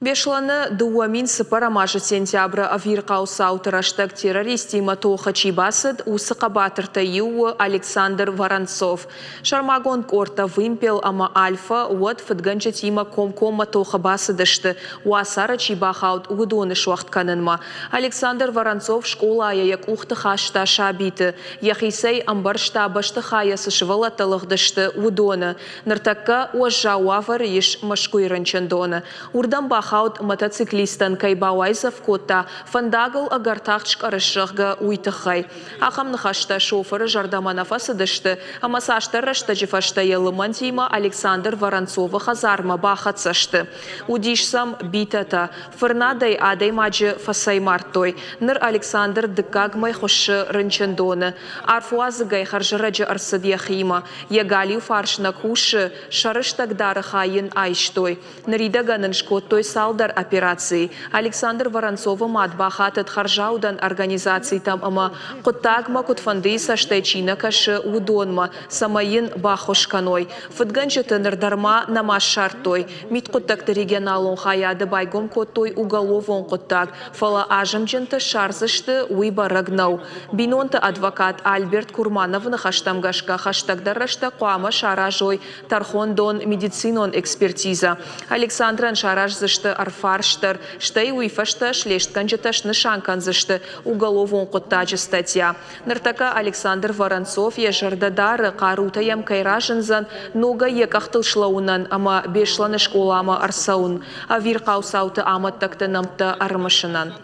Бешланы дуамин сыпарамажы сентябры авирқау саутыраштаг террористи матоха чибасыд усықабатырта ю Александр Воронцов. Шармагон корта вымпел ама альфа вот фыдганча тима комком матоха басыдышты уасара чибахаут угдоны шуахтканынма. Александр Воронцов школа аяк ухты хашта шабиты. Яхисей амбар штабашты хаясы швалаталыхдышты угдоны. Ныртакка уажжауавар еш машкуйрынчындоны. Урдан бахаут мотоциклистан кайбауайзов кота фандагл агартахчк арышыгга уйтыхай. Ахамнахашта шоферы жардаманафасы дышты, амасаштарышта жифашта елымантима Александр Воронцова хазарма бахатсашты. Удишсам битата, фырнадай адай маджи фасаймартой, ныр Александр дыкагмай хошы рынчындоны, арфуазыгай харжыраджы арсыдьяхима, ягали фаршна кушы, шарыштагдары хайын айштой, ныридаган шкоттой салдар операции. Александр Воронцова матбахатат харжаудан организации там ама коттагма кутфандиса штайчина каши удонма самайын бахошканой. Фыдганчаты нырдарма намаш шартой. Мит коттакты регионалон хаяды байгом коттой уголовон коттаг. Фала ажамджанты шарзышты уйба рагнау. Бинонты адвокат Альберт Курмановны хаштамгашка хаштагдарашта куама шаражой тархондон медицинон экспертиза. Александран шаражзышты арфарштар, штай уйфашта шлештканчаташ нышанканзышты уголовон коттаджи статья. Ныртака Александр Воронцов ежардадары карутаям кайражынзан нога екахтылшлаунан ама бешланы школама арсаун. Авир каусауты аматтакты намты армышынан.